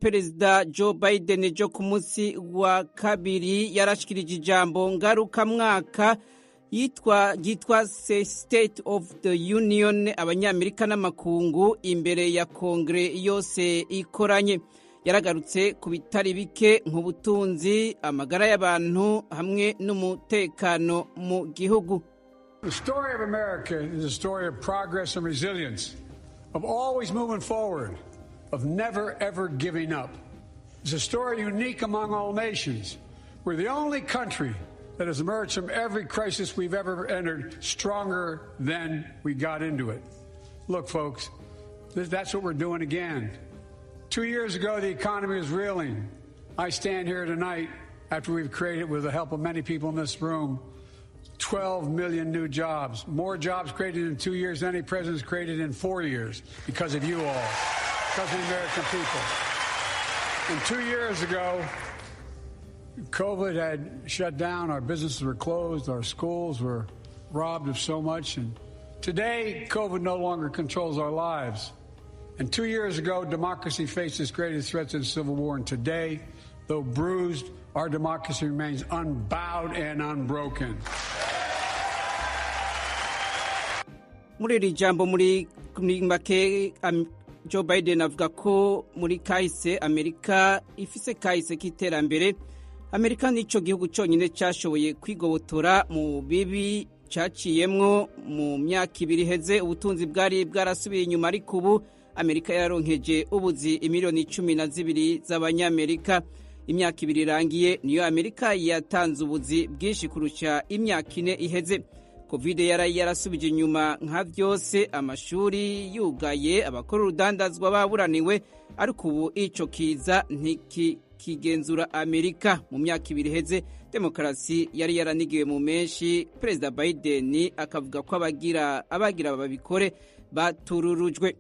perezida Joe Biden jo ku munsi wa kabiri yarashikirije ijambo ngarukamwaka yitwa State of the Union abanyamerika n'amakungu imbere ya kongere yose ikoranye. Yaragarutse ku bitari bike nk'ubutunzi, amagara y'abantu hamwe n'umutekano mu gihugu. The story of America is a story of progress and resilience, of always moving forward, of never ever giving up. It's a story unique among all nations. We're the only country that has emerged from every crisis we've ever entered stronger than we got into it. Look, folks, that's what we're doing again. 2 years ago, the economy was reeling. I stand here tonight after we've created, with the help of many people in this room, 12 million new jobs. More jobs created in 2 years than any president's created in 4 years because of you all, because of the American people. And 2 years ago, COVID had shut down, our businesses were closed, our schools were robbed of so much. And today, COVID no longer controls our lives. And 2 years ago, democracy faced its greatest threats in the Civil War. And today, though bruised, our democracy remains unbowed and unbroken. Muri iri jambo muri make Joe Biden avuga ko muri kahise Amerika ifise kahise k'iterambere. Amerika nico gihugu cyonyine cyashoboye kwigobotora mu bibi cyaciyemwo mu myaka ibiri heze. Ubutunzi bwari bwarasubiye inyuma, ariko ubu Amerika yaronkeje ubuzi imiliyoni 12 z'abanyamerika. Imyaka ibiri irangiye niyo Amerika yatanze ubuzi bwinshi kurusha imyaka 4 iheze. Covid yarasubije inyuma nka byose, amashuri yugaye, abakora urudandazwa baburaniwe, ariko ubu ico kiza ntikigenzura Amerika. Mu myaka ibiri heze demokarasi yari yaranigiwe mu menshi. Perezida Biden akavuga ko abagira babikore batururujwe.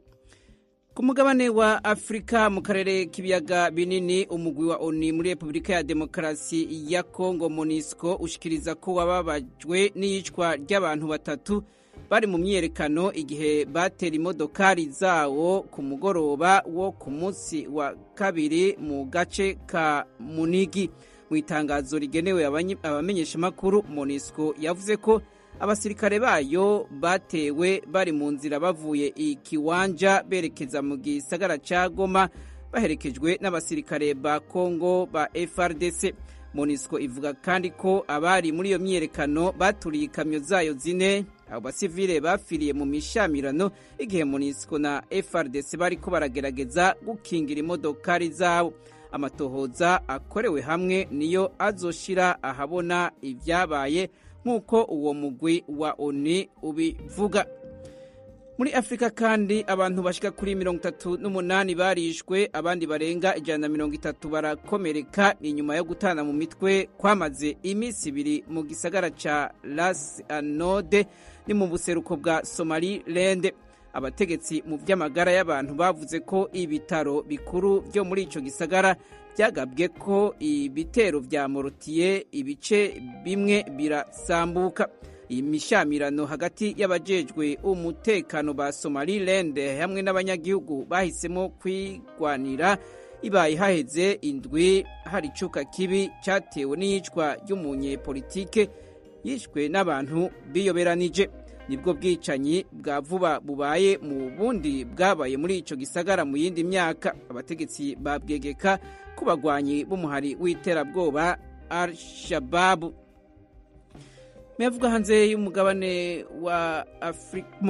Ku mugabane wa Afrika mu karere k'ibiyaga binini, umugwi wa ONU muri Republika ya Demokarasi ya Kongo MONUSCO ushikiriza ko wababajwe n'iyicwa ry'abantu 3 bari mu myerekano igihe batera imodokari zawo ku mugoroba wo ku munsi wa kabiri mu gace ka Munigi. Mu itangazo rigenewe abamenyesha makuru, MONUSCO yavuze ko abasirikare bayo batewe bari mu nzira bavuye ikiwanja berekeza mu gisagara ca Goma, baherekejwe n'abasirikare ba Kongo ba FARDC. MONUSCO ivuga kandi ko abari muri iyo myerekano baturiye ikamyo zayo 4. Abo basivile bafiriye mu mishamirano igihe MONUSCO na FARDC bariko baragerageza gukingira imodokari zabo. Amatohoza akorewe hamwe niyo azoshira ahabona ivyabaye, nk'uko uwo mugwi wa ONU ubivuga. Muri Afrika kandi abantu bashika kuri 38 barishwe, abandi barenga 130 barakomereka inyuma yo gutana mu mitwe kwamaze imisi 2 mu gisagara ca Las Anode ni mu buseruko bwa Somaliland. Abategetsi mu vy'amagara y'abantu bavuze ko ibitaro bikuru byo muri ico gisagara byagabwe ko ibitero vya Morotiye, ibice bimwe birasambuka. Imishamirano hagati y'abajejwe umutekano ba Somaliland hamwe n'abanyagihugu bahisemo kwigwanira ibaye haheze indwi hari icuka kibi cyatewe n'iyicwa ry'umunyepolitike yishwe n'abantu biyoberanije. Nibwo bwicanyi bwa vuba bubaye mu bundi bwabaye muri ico gisagara mu yindi myaka. Abategetsi babwegeka ku bagwanyi b'umuhari w'iterabwoba Al-Shabaab. Mevuga hanze y'umugabane wa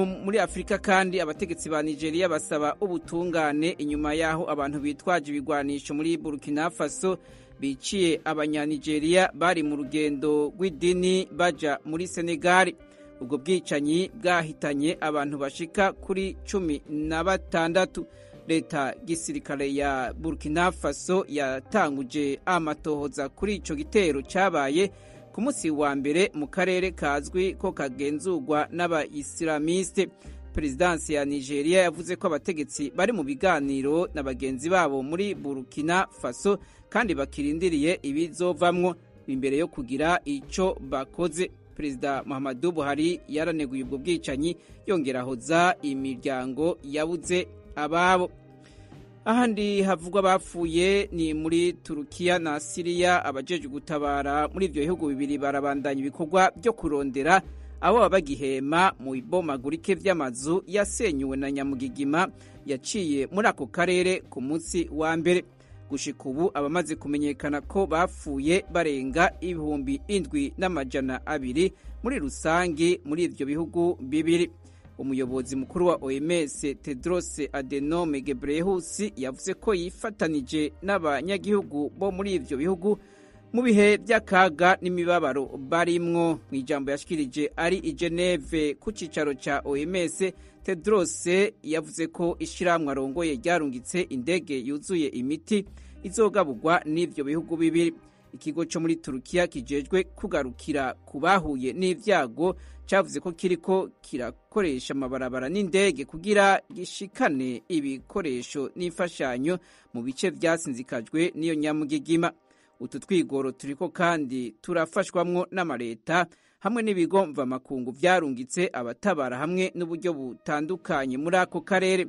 muri Afrika kandi abategetsi ba Nigeria basaba ubutungane inyuma yaho abantu bitwaje ibigwanisho muri Burkina Faso biciye abanyanigeria bari mu rugendo rw'idini baja muri Senegal. Ubwo bwicanyi bwahitanye abantu bashika kuri 16. Leta gisirikare ya Burkina Faso yatanguje amatohoza kuri ico gitero cyabaye ku munsi wa mbere mu karere kazwi ko kagenzurwa n'aba-Islamiste. Presidence ya Nigeria yavuze ko abategetsi bari mu biganiro na bagenzi babo muri Burkina Faso kandi bakirindiriye ibizovamwo imbere yo kugira ico bakoze. Perezida Muhammadu Buhari yaraneguye ubwo bwicanyi yongerahoza imiryango yabuze ababo. ahandi havugwa bapfuye ni muri Turukiya na Siriya. Abajeje gutabara muri ivyo bihugu bibiri barabandanya ibikorwa byo kurondera abo babagihema mu ibomagurike vy'amazu yasenyuwe na nyamugigima yaciye muri ako karere ku munsi wa mbere. Gushika ubu abamaze kumenyekana ko bapfuye barenga 7,200 muri rusangi muri ivyo bihugu bibiri. Umuyobozi mukuru wa OMS Tedros Adhanom Ghebreyesus yavuze ko yifatanije n'abanyagihugu bo muri ivyo bihugu mu bihe by'akaga n'imibabaro barimwo. Mu ijambo yashikirije ari i Geneve ku cicaro ca OMS, Tedros yavuze ko ishiramwe arongoye ryarungitse indege yuzuye imiti izogaburwa n'ivyo bihugu bibiri. Ikigo cyo muri Turukiya kijejwe kugarukira kubahuye n'ivyago cavuze ko kiriko kirakoresha amabarabara n'indege kugira gishikane ibikoresho n'imfashanyo mu bice vyasinzikajwe n'iyo nyamugigima. Utu twigoro turiko kandi turafashwamwo n'amareta hamwe n'ibigo mvamakungu vyarungitse abatabara hamwe n'uburyo butandukanye muri ako karere.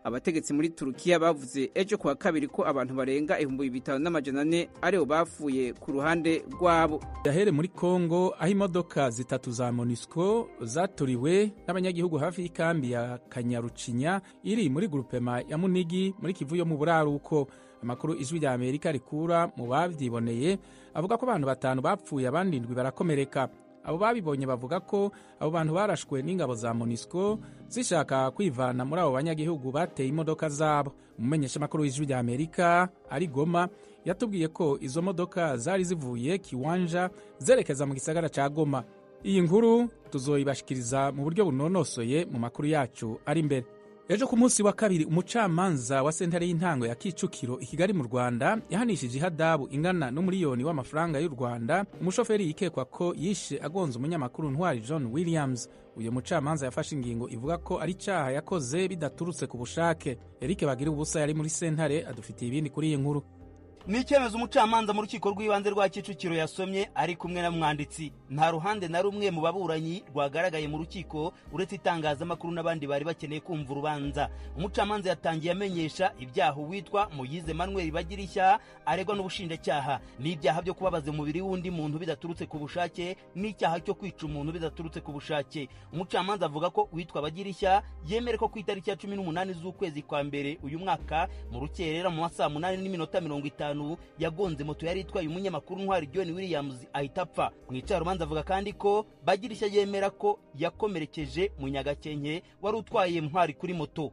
Abategetsi muri Turukiya bavuze ejo kuwa kabiri ko abantu barenga 5,500 aribo bapfuye ku ruhande rwabo. Yahere muri Kongo aho imodoka zitatu za MONUSCO zaturiwe n'abanyagihugu hafi y'ikambi ya Kanyarucinya iri muri grupema ya Munigi muri Kivu yo mu buraruko. Amakuru ijwi rya Amerika rikura mu bavyiboneye avuga ko abantu 5 bapfuye abandi 7 barakomereka. Abo babibonye bavuga ko abo bantu barashwe n'ingabo za MONUSCO zishaka kwivana muri abo banyagihugu bateye imodoka zabo. Umumenyesha makuru w'ijwi rya Amerika ari Goma yatubwiye ko izo modoka zari zivuye Kiwanja zerekeza mu gisagara ca Goma. Iyi nkuru tuzoyibashikiriza mu buryo bunonosoye mu makuru yacu ari imbere. Ejo ku munsi wa kabiri umucamanza wa sentare y'intango ya Kicukiro i Kigali mu Rwanda yahanishije ihadabu ingana n'umuliyoni w'amafaranga y'u Rwanda umushoferi yikekwa ko yishe agonze umunyamakuru Ntwari John Williams. Uyu mucamanza yafashe ingingo ivuga ko ari icaha yakoze bidaturutse ku bushake. Eric Bagira ubusa yari muri sentare adufitiye ibindi kuri iyi nkuru. Ni icyemezo umucamanza mu rukiko rw'ibanze rwa Kicukiro yasomye ari kumwe na mwanditsi. Nta ruhande na rumwe mu baburanyi rwagaragaye mu rukiko uretse itangazamakuru n'abandi bari bakeneye kumva urubanza. Umucamanza yatangiye amenyesha ibyaha witwa Moyize Manuel Bagirishya aregwa n'ubushinjacyaha n'ibyaha byo kubabaza umubiri w'undi muntu bidaturutse ku bushake n'icyaha cyo kwica umuntu bidaturutse ku bushake. Umucamanza avuga ko witwa Bagirishya yemere ko ku itariki ya 18 z'ukwezi kwa mbere uyu mwaka mu rukerera mu masaha 8:50 yagonze moto yari itwaye umunyamakuru Ntwari John Williams ahita apfa. Mu icarubanza avuga kandi ko Bagirishya yemera ko yakomerekeje Munyagakenke wari utwaye Ntwari kuri moto.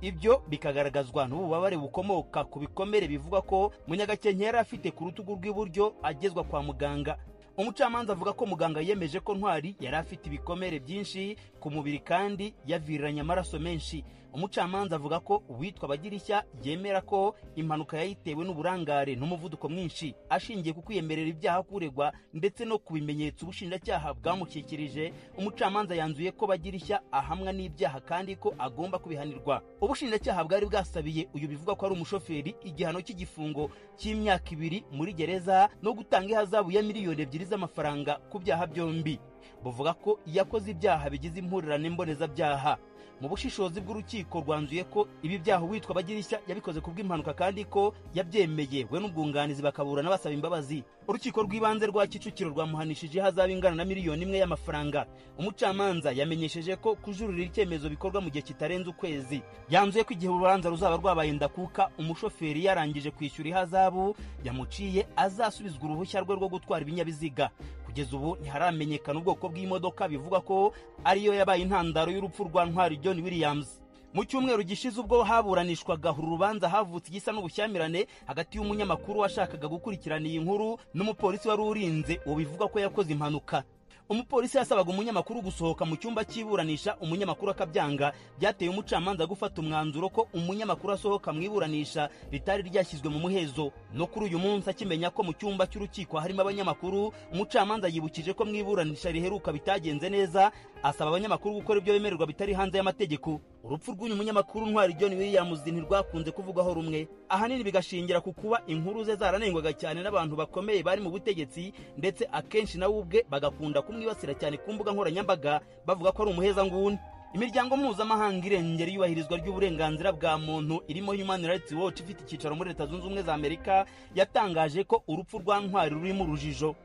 Ibyo bikagaragazwa n'ububabare bukomoka ku bikomere bivuga ko Munyagakenke yari afite ku rutugu rw'iburyo agezwa kwa muganga. Umucamanza avuga ko muganga yemeje ko Ntwari yari afite ibikomere byinshi ku mubiri kandi yaviriranye amaraso menshi. Umucamanza avuga ko uwitwa Bagirishya yemera ko impanuka yayitewe n'uburangare n'umuvuduko mwinshi ashingiye ku kwiyemerera ibyaha kuregwa ndetse no kubimenyetso ubushinjacyaha bwamukikirije. Umucamanza yanzuye ko Bagirishya ahamwa n'ibyaha kandi ko agomba kubihanirwa. Ubushinjacyaha bwari bwasabiye uyu bivuga ko ari umushoferi igihano cy'igifungo cy'imyaka 2 muri gereza no gutanga ihazabu ya miliyoni 2 z'amafaranga ku byaha byombi. Buvuga ko yakoze ibyaha bigize impurirane mbonezabyaha. Mu bushishozi bw'urukiko rwanzuye ko ibi byaha witwa Bagirishya yabikoze kubw'impanuka kandi ko yabyemeye we n'ubwunganizi bakaburana basaba imbabazi. Urukiko rw'ibanze rwa Kicukiro rwamuhanishije hazabu ingana na miliyoni 1 y'amafaranga. Umucamanza yamenyesheje ko kujurira icyemezo bikorwa mu gihe kitarenze ukwezi. Yanzuye ko igihe urubanza ruzaba rwabaye ndakuka umushoferi yarangije kwishyura ihazabu yamuciye azasubizwa uruhushya rwe rwo gutwara ibinyabiziga. Kugeza ubu ntiharamenyekana ubwoko bw'imodoka bivuga ko ariyo yabaye intandaro y'urupfu rwa Ntwari John Williams. Mu cyumweru gishize ubwo haburanishwaga urubanza havutse igisa n'ubushyamirane hagati y'umunyamakuru washakaga gukurikirana iyi nkuru n'umupolisi wari urinze uwo bivuga ko yakoze impanuka. Umupolisi yasabaga umunyamakuru gusohoka mu cyumba cy'iburanisha, umunyamakuru akabyanga. Byateye umucamanza gufata umwanzuro ko umunyamakuru asohoka mu iburanisha ritari ryashyizwe mu muhezo. No kuri uyu munsi akimenya ko mu cyumba cy'urukiko harimo abanyamakuru, umucamanza yibukije ko mu iburanisha riheruka bitagenze neza, asaba abanyamakuru gukora ibyo bemererwa bitari hanze y'amategeko. Urupfu rw'uyu munyamakuru Ntwari John Williams ntirwakunze kuvugwaho rumwe, ahanini bigashingira ku kuba inkuru ze zaranengwaga cyane n'abantu bakomeye bari mu butegetsi, ndetse akenshi nawe ubwe bagakunda kumwibasira cyane ku mbuga nkoranyambaga bavuga ko ari umuhezanguni. Imiryango mpuzamahanga irengera iyubahirizwa ry'uburenganzira bwa muntu irimo Human Rights Watch ifite icyicaro muri Leta Zunze Ubumwe za Amerika yatangaje ko urupfu rwa Ntwari ruri mu rujijo.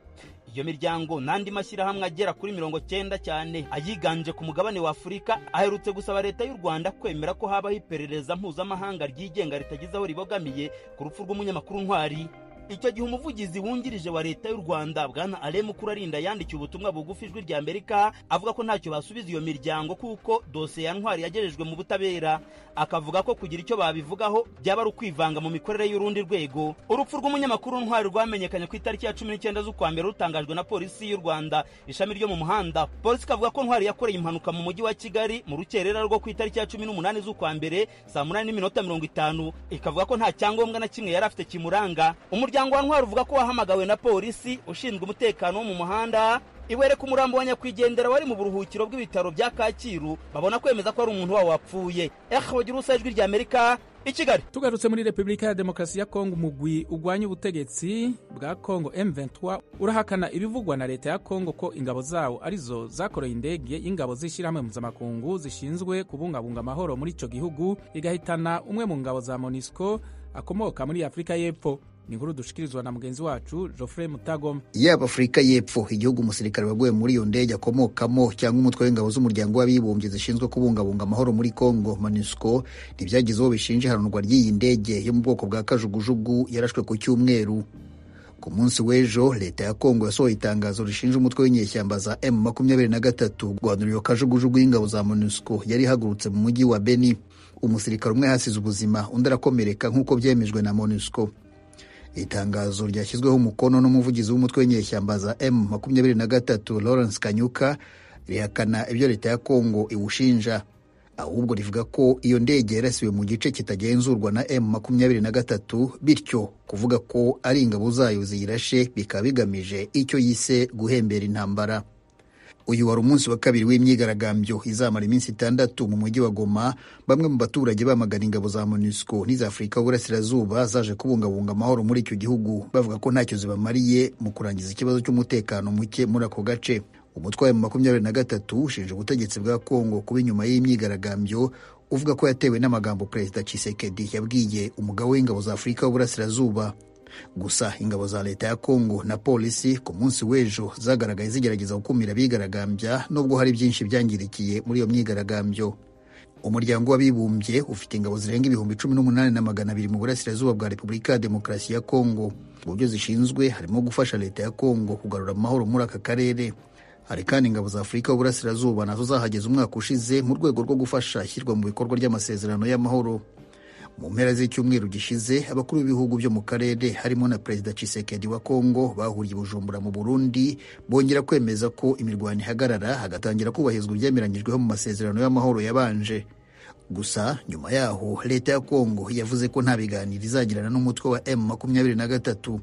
Iyo miryango n'andi mashyirahamwe agera kuri 90 cyane ayiganje ku mugabane wa Afurika aherutse gusaba Leta y'u Rwanda kwemera ko habaho iperereza mpuzamahanga ryigenga ritagize aho ribogamiye ku rupfu rw'umunyamakuru Ntwari. Icyo gihe umuvugizi wungirije wa Leta y'u Rwanda bwana Amakuru yandikiye ubutumwa bugufi ijwi ry'Amerika avuga ko ntacyo basubiza iyo miryango kuko dosiye ya Ntwari yagejejwe mu butabera, akavuga ko kugira icyo babivugaho byaba ari ukwivanga mu mikorere y'urundi rwego. Urupfu rw'umunyamakuru Ntwari rwamenyekanye ku itariki ya 19 z'ukwa mbere rutangajwe na polisi y'u Rwanda ishami ryo mu muhanda. Polisi kavuga ko Ntwari yakoreye impanuka mu mujyi wa Kigali mu rukerera rwo ku itariki ya 18 z'ukwa mbere saa 8:50, ikavuga ko nta cyangombwa na kimwe yari afite kimuranga. Umuryango wa Ntwari uvuga ko wahamagawe na polisi ushinzwe umutekano wo mu muhanda iwereka umurambo wa nyakwigendera wari mu buruhukiro bw'ibitaro bya Kacyiru, babona kwemeza ko ari umuntu wawo wapfuye. Bagira ijwi ry'Amerika i Kigali. Tugarutse muri Repubulika ya Demokarasi ya Kongo, umugwi ugwanya ubutegetsi bwa Kongo M23 urahakana ibivugwa na Leta ya Kongo ko ingabo zawo arizo zakoreye indege y'ingabo z'ishyirahamwe mpuzamakungu zishinzwe kubungabunga amahoro muri ico gihugu igahitana umwe mu ngabo za MONUSCO akomoka muri Afrika y'Epfo. Ni inkuru dushikirizwa na mugenzi wacu Geoffrey Mutagoma. Yaba Afrika y'Epfo, igihugu umusirikare waguye muri iyo ndege akomokamo cyangwa umutwe w'ingabo z'umuryango w'abibumbye zishinzwe kubungabunga amahoro muri Kongo MONUSCO ntibyagizeho bishinje ihanurwa ry'iyi ndege yo mu bwoko bwa kajugujugu yarashwe ku Cyumweru. Ku munsi w'ejo, Leta ya Kongo yasohoye itangazo rishinja umutwe w'inyeshyamba za M23 guhanura iyo kajugujugu y'ingabo za MONUSCO yari ihagurutse mu mujyi wa Beni. Umusirikare umwe hasize ubuzima, undi arakomereka nk'uko byemejwe na MONUSCO. Itangazo ryashyizweho umukono n'umuvugizi w'umutwe w'inyeshyamba za M23 Lawrence Kanyuka rihakana ibyo Leta ya Kongo iwushinja, ahubwo rivuga ko iyo ndege yarasiwe mu gice kitagenzurwa na M23, bityo kuvuga ko ari ingabo zayo ziyirashe bikaba bigamije icyo yise guhembera intambara. Uyu wari umunsi wa kabiri w'imyigaragambyo izamara iminsi 6 mu mujyi wa Goma. Bamwe mu baturage bamagana ingabo za MONUSCO n'iza Afrika y'Uburasirazuba zaje kubungabunga amahoro muri icyo gihugu, bavuga ko ntacyo zibamariye mu kurangiza ikibazo cy'umutekano muke muri ako gace. Umutwe wa M23 ushinja ubutegetsi bwa Kongo kuba inyuma y'imyigaragambyo, uvuga ko yatewe n'amagambo Perezida Tshisekedi yabwiye umugabo w'ingabo za Afrika y'Uburasirazuba. Gusa ingabo za Leta ya Kongo na polisi ku munsi w'ejo zagaragaye zigerageza gukumira abigaragambya, nubwo hari byinshi byangirikiye muri iyo myigaragambyo. Umuryango w'abibumbye ufite ingabo zirenga 18,200 mu burasirazuba bwa Repubulika ya Demokarasi ya Kongo. Mu byo zishinzwe harimo gufasha Leta ya Kongo kugarura amahoro muri aka karere. Hari kandi ingabo za Afrika y'Uburasirazuba nazo zahageze umwaka ushize mu rwego rwo gufasha ishyirwa mu bikorwa ry'amasezerano y'amahoro. Mu mpera z'icyumweru gishize, abakuru b'ibihugu byo mu karere harimo na Perezida Tshisekedi wa Kongo bahuriye Bujumbura mu Burundi, bongera kwemeza ko imirwano ihagarara hagatangira kubahizwa ibyemeranyijweho mu masezerano y'amahoro yabanje. Gusa nyuma yaho Leta ya Kongo yavuze ko nta biganiro izagirana n'umutwe wa M23.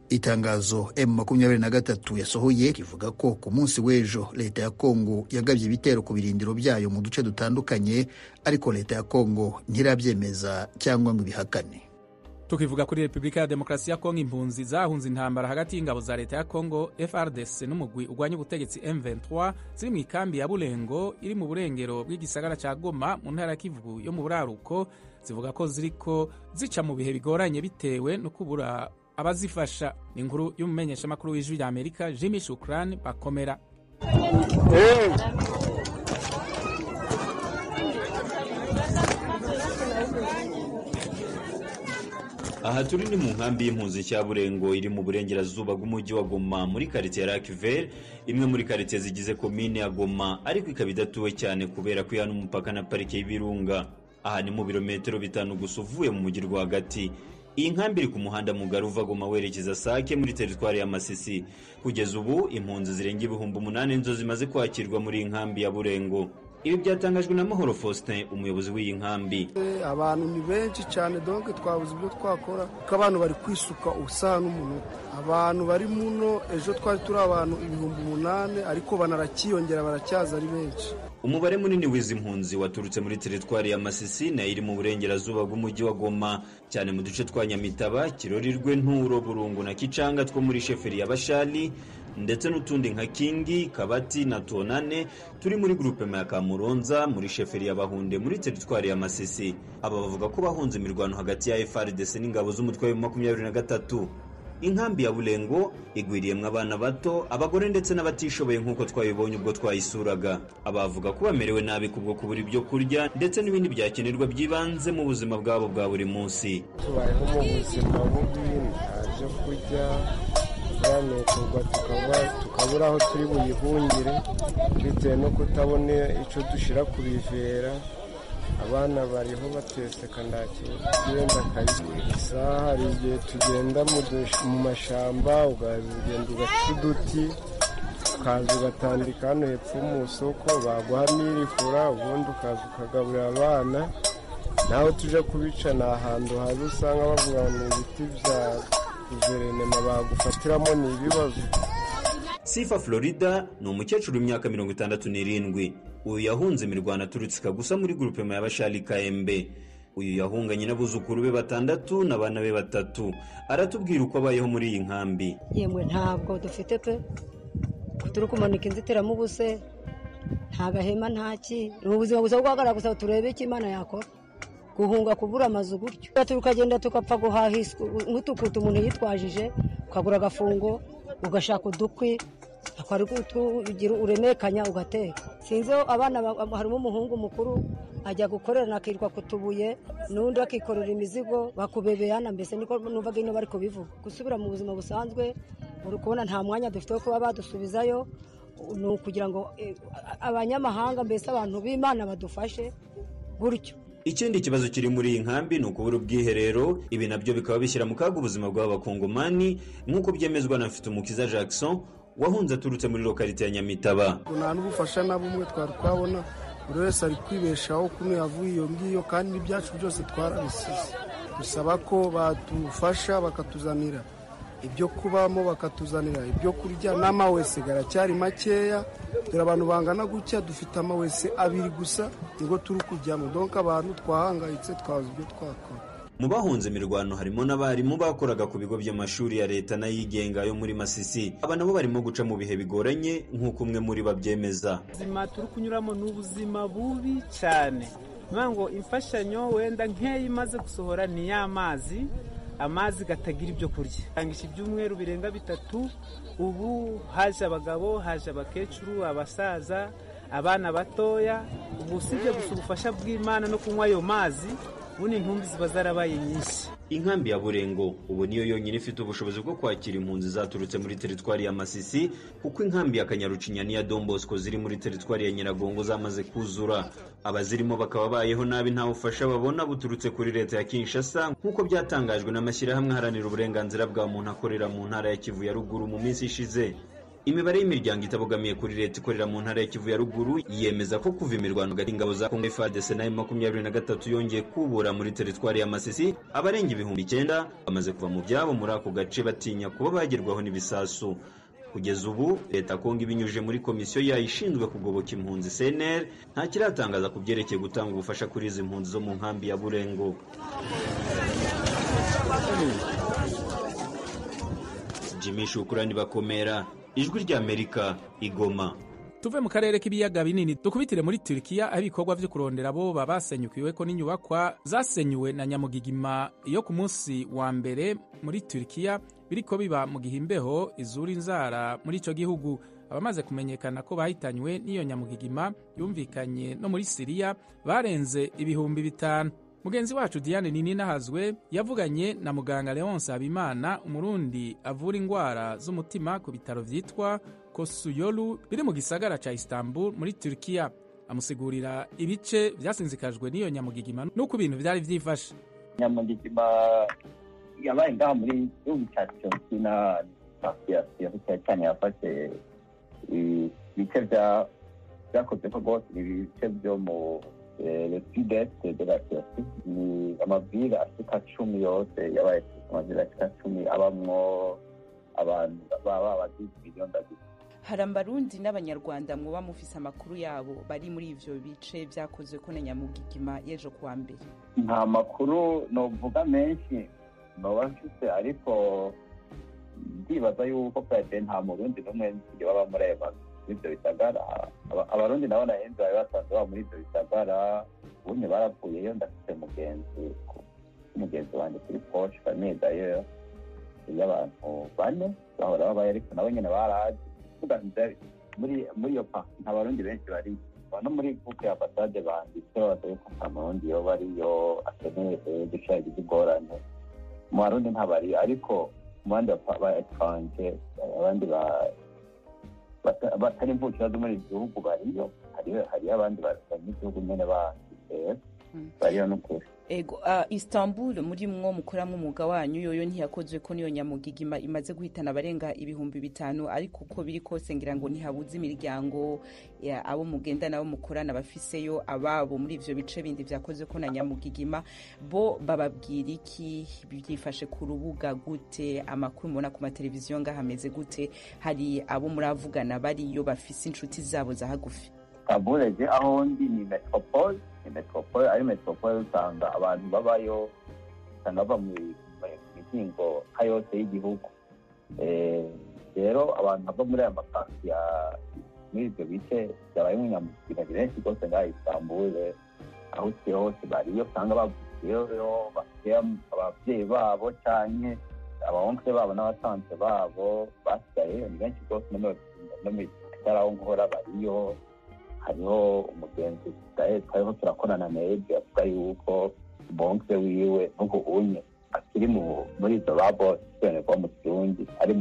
Itangazo M23 yasohoye rivuga ko ku munsi w'ejo Leta ya Kongo yagabye ibitero ku birindiro byayo mu duce dutandukanye, ariko Leta ya Kongo ntirabyemeza cyangwa ngo ibihakane. Tukivuga kuri Repubulika ya Demokarasi ya Kongo, impunzi zahunze intambara hagati y'ingabo za Leta ya Kongo FARDC n'umugwi ugwanya ubutegetsi M23 ziri mu ikambi ya Bulengo iri mu burengero bw'igisagara ca Goma mu ntara ya Kivu yo mu buraruko, zivuga ko ziriko zica mu bihe bigoranye bitewe no kubura abazifasha. Ni inkuru y'umumenyeshamakuru w'ijwi ry'Amerika Jimmy Shukrani Bakomera. Aha turi ni mu nkambi y'impunzi cya Burengo iri mu burengerazuba bw'umujyi wa Goma muri quartier ya Rakivere, imwe muri quartier zigize komine ya Goma, ariko ikaba idatuwe cyane kubera ko yana umupaka na parike y'Ibirunga. Aha ni mu birometero 5 gusa uvuye mu mujyi rwagati. Iyi nkambi iri ku muhanda mugari uva Goma werekeza Sake muri teritwari ya Masisi. Kugeza ubu impunzi zirenga 8,000 nzo zimaze kwakirwa muri iyi nkambi ya Burengo. Ibi byatangajwe na Mahoro Faustin, umuyobozi w'iyi nkambi. Abantu ni benshi cyane, donc twabuze ibyo twakora ko abantu bari kwisuka ubusa n'umuntu. Abantu bari muno ejo twari turi abantu 8,000, ariko banarakiyongera baracyaza ari benshi. Umubare munini w'izi mpunzi waturutse muri teritwari ya Masisi na iri mu burengerazuba bw'umujyi wa Goma, cyane mu duce twa Nyamitaba, Kirorirwe, Nturo, Burungu na Kicanga two muri sheferi ya Bashali, ndetse n'utundi nka Kingi, Kabati na Tonane turi muri groupement ya Kamuronza muri sheferi ya Bahunde muri teritwari ya Masisi. Aba bavuga ko bahunze imirwano hagati ya FARDC n'ingabo z'umutwe wa 23. Inkambi ya Bulengo igwiriyemwe abana bato, abagore ndetse n'abatishoboye nk'uko twabibonye ubwo twayisuraga. Abavuga ko bamerewe nabi kubwo kubura ibyo kurya ndetse n'ibindi byakenerwa byibanze mu buzima bwabo bwa buri munsi. Tubayeho mu buzima bubi, ntabyo kurya, nukurwa tukabura aho turi buyihungire bitewe no kutabona icyo dushyira ku bivera. Abana bariho bateseka ndakigenda kabisa. Hari igihe tugenda mu mashamba ugenda ugaca uduti ukaza ugatandika hano hepfo mu soko baguha n'irifura ubundi ukaza ukagaburira abana. Naho tuje kubica ni ahantu habi usanga bavuga ngo ni ibiti bya guverinoma bagufatiramo ni ibibazo. Sifa Florida ni umukecuru w'imyaka 67. Uyu yahunze imirwano aturutse gusa muri groupement y'abashali Kayembe. Uyu yahunganye n'abuzukuru be 6 n'abana be 3. Aratubwira uko abayeho muri iyi nkambi. Yemwe ntabwo dufite pe, turi kumanika inzitiramu buse, nta gahema ntaki, ubuzima gusa guhagarara gusa turebe icyo Imana yakora. Guhunga kubura amazu gutyo tukagenda tukapfa guhahiswa nk'utukutu umuntu yitwajije, ukagura agafungo ugashaka udukwi akwari kugira uremekanya ugateka. Sinzi abana harimo umuhungu mukuru ajya gukorera nakirwa kutubuye n'undi akikorera imizigo bakubebeyana, mbese niko numvaga ino bari kubivuga. Gusubira mu buzima busanzwe uri kubona nta mwanya dufite wo kuba badusubizayo, ni ukugira ngo abanyamahanga mbese abantu b'Imana badufashe gutyo. Ikindi kibazo kiri muri iyi nkambi ni ukubura ubwiherero. Ibi nabyo bikaba bishyira mu kaga ubuzima bw'abakongomani nk'uko byemezwa na Mfitumukiza Jackson wahunze aturutse muri lokalite ya Nyamitaba. Nta n'ubufasha na bumwe twari twabona, buri wese ari kwibeshaho kumwe yavuye iyo ngiyo, kandi n'ibyacu byose twarabisize. Dusaba ko badufasha bakatuzanira ibyo kubamo, bakatuzanira ibyo kurya. N'amawese garacyari makeya, dore abantu bangana gutya dufite amawese 2 gusa ngo turi kujyamo. Donc abantu twahangayitse twazi ibyo twakora. Mu bahunze imirwano harimo n'abarimu bakoraga ku bigo by'amashuri ya leta n'ayigenga yo muri Masisi. Aba nabo barimo guca mu bihe bigoranye nk'uko umwe muri babyemeza. Ubuzima turi kunyuramo n'ubuzima bubi cyane, ngo imfashanyo wenda nkeya imaze gusohora ni y'amazi, amazi gatagira ibyo kurya. Tangisha ibyumweru birenga 3, ubu haje abagabo, haje abakecuru, abasaza, abana batoya. Ubu sibyo gusa ubufasha bw'Imana no kunywa ayo mazi, ubu intumbi ziba zarabaye nyinshi. Inkambi ya Burengo ubu niyo yonyine ifite ubushobozi bwo kwakira impunzi zaturutse muri teritwari ya Masisi, kuko inkambi ya Kanyarucinya n'iya Don Bosco ziri muri teritwari ya Nyiragongo zamaze kuzura. Abazirimo bakaba bayeho nabi, nta bufasha babona buturutse kuri leta ya Kinshasa nk'uko byatangajwe n'amashyirahamwe aharanira uburenganzira bwa muntu akorera mu ntara ya Kivu ya Ruguru mu minsi ishize. Imibare y'imiryango itabogamiye kuri leta ikorera mu ntara ya Kivu ya Ruguru yemeza ko kuva imirwano hagati y'ingabo za Congo FARDC na M23 yongeye kubura muri teritwari ya Masisi, abarenga 9,000 bamaze kuva mu byabo muri ako gace batinya kuba bagerwaho n'ibisasu. Kugeza ubu leta Kongo ibinyuje muri komisiyo yayishinzwe kugoboka impunzi CNR nta kiratangaza ku byerekeye gutanga ubufasha kuri izi mpunzi zo mu nkambi ya Burengo. Jimmy Shukurani Bakomera, Ijwi ry'Amerika, Igoma. Tuve mu karere k'ibiyaga binini dukubitire muri Turkiya, aho ibikorwa byo kurondera abo basenyukiwe ko n'inyubakwa zasenyuwe na nyamugigima yo ku munsi wa mbere muri Turkiya biriko biba mu gihimbeho izura inzara muri ico gihugu. Abamaze kumenyekana ko bahitanywe n'iyo nyamugigima yumvikanye no muri Syria barenze 5,000. Mugenzi wacu Diane Nininahazwe yavuganye na muganga Leonce Habimana, umurundi avura ingwara z'umutima ku bitaro vyitwa Kosuyolu biri mu gisagara ca Istanbul muri Turkiya. Amusigurira ibice vyasinzikajwe n'iyo nyamugigima nuko ibintu vyari vyifashe. Nyamugigima yabaye ngaha muri gihugu ca Turkiya cyane yafashe ibice vyakoze ko rwose ibice vyo mu le sud-est de la Turquie. Ni amabwira ashika 10 yose yabaye amabwira ashika 10 abamwo abantu baba bagize miliyoni ndagise. Hari abarundi n'abanyarwanda mwoba mufise amakuru yabo bari muri ivyo bice vyakozwe ko na nyamugigima yejo kuwa mbere? Nta makuru novuga menshi bafise, ariko ndibaza yuko Friday nta murundi n'umwe nsigaye baba muri ibyo bisagara. Abarundi nabo nahenze bari basanzwe baba muri ibyo bisagara, ubundi barapfuyeyo. Ndafite umugenzi wanjye kuri Porsche famille d'ailleurs y'abantu 4 bahora babaye, ariko nabo nyine baraje kuvuga muri iyo park nta barundi benshi bari. No muri groupe ya ambasade banditse bavuga ko nta murundi yo bariyo akeneye gushaka igorane. Mu barundi nta bari, ariko mu bandi ba etranje abandi batari imvukira zo muri iki gihugu bariyo. Hariyo abandi bari mu gihugu nyine bariyo n'ukuri. Ego Istanbul muri mwo mukoramwe umwuga wanyu yoyo ntiyakozwe ko niyo nyamugigima imaze guhitana abarenga 5,000, ariko uko biri kose ngira ngo ntihabuze imiryango abo mugenda nabo mukorana bafiseyo ababo muri ivyo bice bindi vyakozwe ko na nyamugigima. Bo bababwira iki? Byifashe ku rubuga gute? Amakuru mubona ku mateleviziyo ngahameze gute? Hari abo muravugana bariyo bafise inshuti zabo za hagufi? Kabureje aho ndi ni metropole ari metropole, usanga abantu babayo usanga bava mu mihingo yose y'igihugu. Rero abantu bava muri aya makansi muri ibyo bice byabaye nk'inyamusiga benshi rwose ngaha Istanbul, aho uciye hose bariyo, usanga bavuyeyo bafite ababyeyi babo canke abaonkle babo n'abatanse babo basigaye ni benshi rwose. No mu gisagara aho nkora bariyo. Hariho umugenzi twariho turakorana na Nibi avuga yuko bonke wiwe n'ubu unye akiri muri izo babo kwa mu Kirundi, ari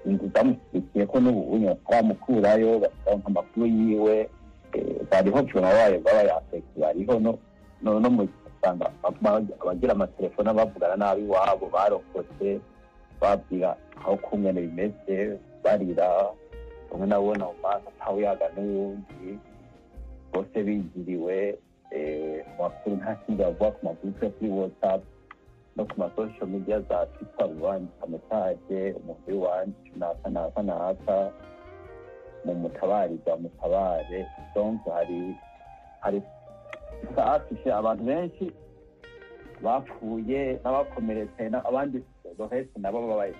inzu zamushyigikiye ko n'ubu unye bataramukurayo, bakaronka amakuru yiwe. Bariho cuna wayo b'abayafekiti bariho no mu usanga abagira amatelefone bavugana nabi iwabo barokotse, babwira aho kungene bimeze, barira umwe nabona mu maso ntawe yaga n'uwundi, bose bigiriwe. Amakuru nta kindi bavuga ku magurupe kuri WhatsApp no ku masocial media za Twitter, bandika message umuntu wanje naka mu mutabare. Donc hari saafishe abantu benshi bapfuye n'abakomeretse, abandi bahise nabo babaye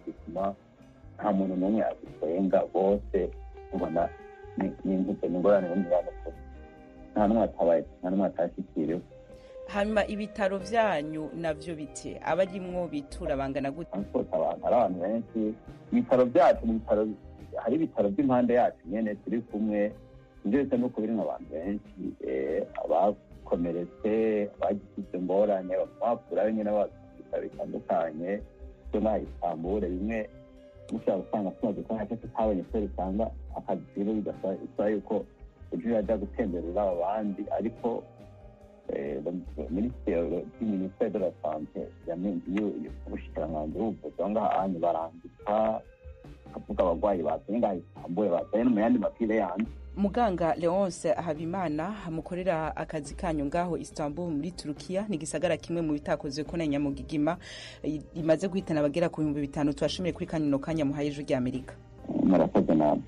gituma nta muntu n'umwe yagisenga. Bose ubona n'ingorane n'ingorane, nta n'umwe atashikiriwe. Hanyuma ibitaro vyanyu navyo bite? Abarimwo bitura bangana gute? Hari abantu benshi. Ibitaro byacu ni ibitaro, hari ibitaro by'impande yacu nyene turi kumwe, ndetse nuko birimwo abantu benshi abakomeretse, abagize ingorane, bapfurayo nyene ibitaro bitandukanye byo muri Istanbul. Bimwe mushobora gusanga tumaze kubona ko tutabonye ko risanga akazi rero bidasaba yuko uje urajya gutemberera abandi, ariko minisiteri de la sante y'ubushikiranganji bw'ubuvuzi aho ngaho ahantu barandika bakavuga abarwayi bazanye ngaho Istanbul, bazanye no mu yandi mapire yandi. Muganga Leonce Habimana mukorera akazi kanyu ngaho Istanbul muri Turukiya, ni gisagara kimwe mu bitakozwe ko na nyamugigima imaze guhitana abagera ku 5,000. Twashimiye kuri kanyino kanya muhaye Ry'Amerika. Murakoze namwe.